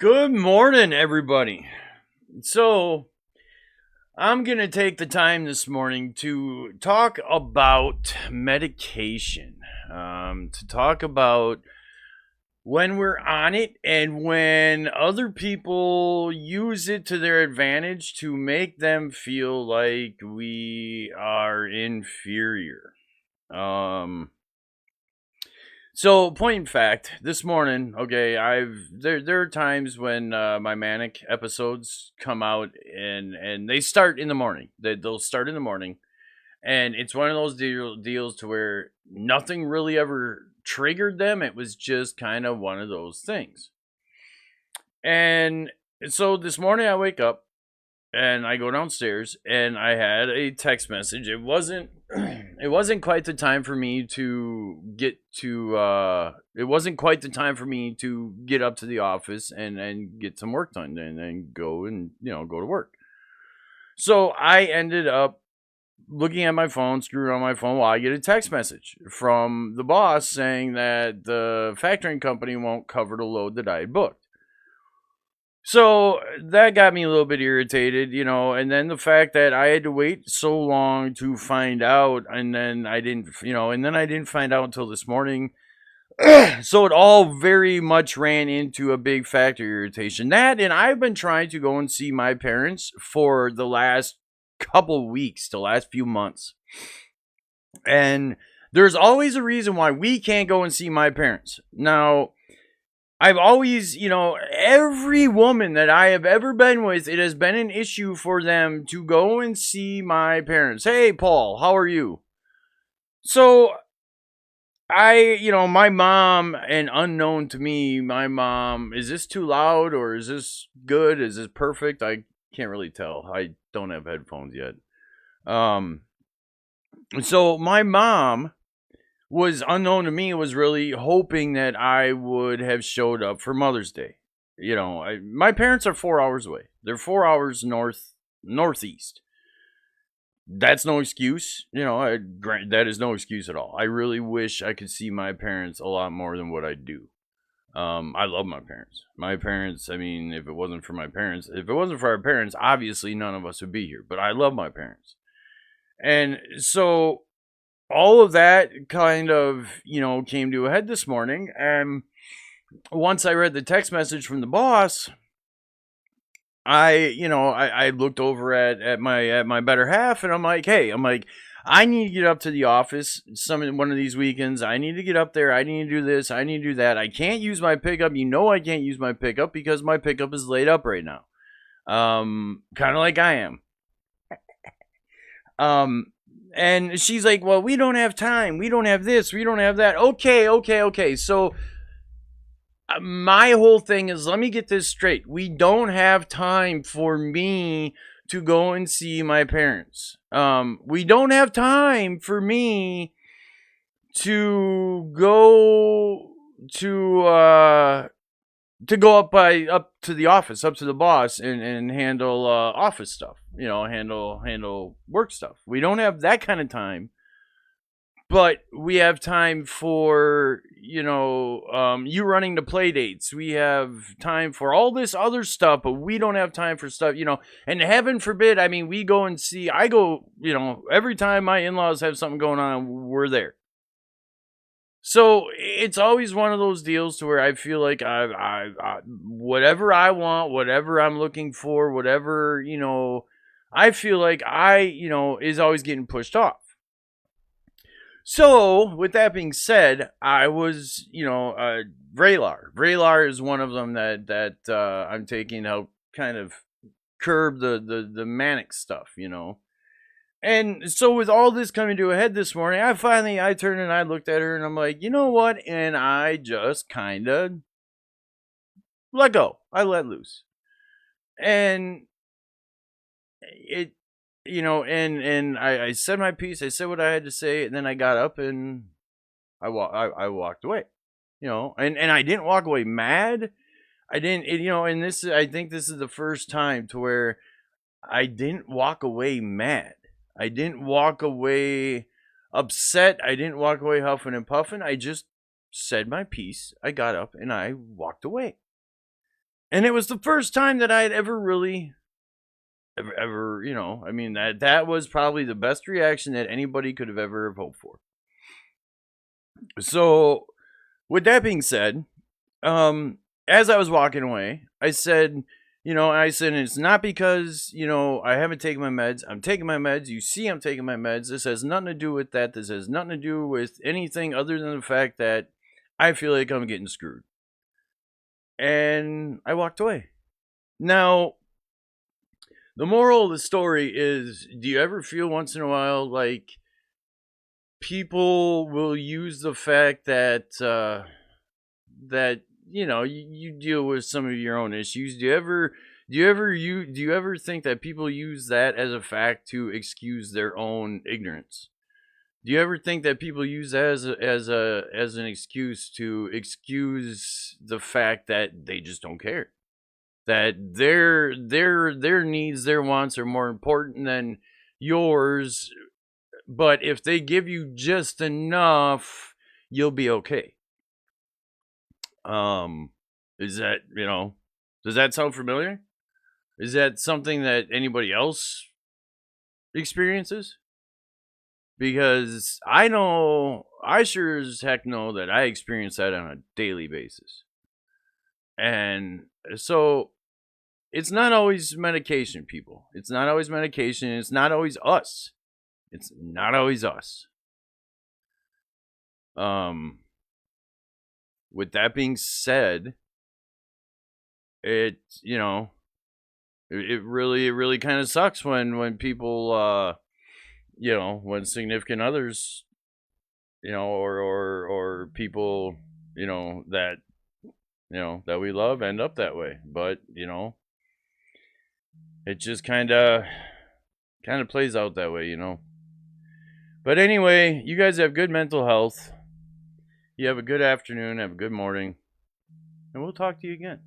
Good morning, everybody. So, I'm going to take the time this morning to talk about medication, to talk about when we're on it and when other people use it to their advantage to make them feel like we are inferior. Um, So, point in fact, this morning, okay, there are times when my manic episodes come out and they start in the morning. They'll start in the morning, and it's one of those deals to where nothing really ever triggered them. It was just kind of one of those things. And so this morning I wake up and I go downstairs and I had a text message. It wasn't quite the time for me to get to it wasn't quite the time for me to get up to the office and get some work done and go and go to work. So I ended up looking at my phone, screwing on my phone while I get a text message from the boss saying that the factoring company won't cover the load that I had booked. So that got me a little bit irritated, and then the fact that I had to wait so long to find out, and then I didn't find out until this morning. So it all very much ran into a big factor irritation. That, and I've been trying to go and see my parents for the last couple weeks, the last few months. And there's always a reason why we can't go and see my parents. Now, I've always, every woman that I have ever been with, it has been an issue for them to go and see my parents. Hey, Paul, how are you? So my mom, and unknown to me, my mom, is this too loud or is this good? Is this perfect? I can't really tell. I don't have headphones yet. Um, so my mom was unknown to me, was really hoping that I would have showed up for Mother's Day. My parents are 4 hours away. They're 4 hours northeast. That's no excuse. That is no excuse at all. I really wish I could see my parents a lot more than what I do. I love my parents. My parents, I mean, if it wasn't for our parents, obviously none of us would be here. But I love my parents. And so all of that kind of, came to a head this morning. And once I read the text message from the boss, I looked over at my better half, and I'm like, hey, I need to get up to the office one of these weekends. I need to get up there. I need to do this. I need to do that. I can't use my pickup. I can't use my pickup because my pickup is laid up right now. Kind of like I am. And she's like, well, we don't have time. We don't have this. We don't have that. Okay. So my whole thing is, let me get this straight. We don't have time for me to go and see my parents. We don't have time for me to go to go up to the office, up to the boss, and handle office stuff. Handle work stuff. We don't have that kind of time, but we have time for you running the play dates. We have time for all this other stuff, but we don't have time for stuff. And heaven forbid, I mean, I go, every time my in-laws have something going on, we're there. So it's always one of those deals to where I feel like I whatever I want, whatever I'm looking for, whatever, I feel like is always getting pushed off. So, with that being said, I was, Vraylar. Vraylar is one of them that I'm taking to help kind of curb the manic stuff. And so with all this coming to a head this morning, I turned and I looked at her and I'm like, you know what? And I just kind of let go. I let loose. And it and I said my piece. I said what I had to say, and then I got up and I walked away. And I didn't walk away mad. I didn't, and I think this is the first time to where I didn't walk away mad. I didn't walk away upset. I didn't walk away huffing and puffing. I just said my piece. I got up and I walked away. And it was the first time that I had ever really ever, I mean, that was probably the best reaction that anybody could have ever hoped for. So, with that being said, as I was walking away, I said, it's not because, I haven't taken my meds. I'm taking my meds. You see, I'm taking my meds. This has nothing to do with that. This has nothing to do with anything other than the fact that I feel like I'm getting screwed. And I walked away. Now, the moral of the story is, do you ever feel once in a while like people will use the fact that, you deal with some of your own issues? Do you ever think that people use that as a fact to excuse their own ignorance? Do you ever think that people use that as an excuse to excuse the fact that they just don't care? That their needs, their wants are more important than yours, but if they give you just enough, you'll be okay. Um is that, does that sound familiar? Is that something that anybody else experiences? Because I sure as heck know that I experience that on a daily basis. And so it's not always medication, people. It's not always medication. It's not always us. It's not always us. Um, with that being said, it you know it really kind of sucks when people when significant others, or people, that that we love end up that way. But it just kind of plays out that way. But anyway, you guys have good mental health. You have a good afternoon, have a good morning, and we'll talk to you again.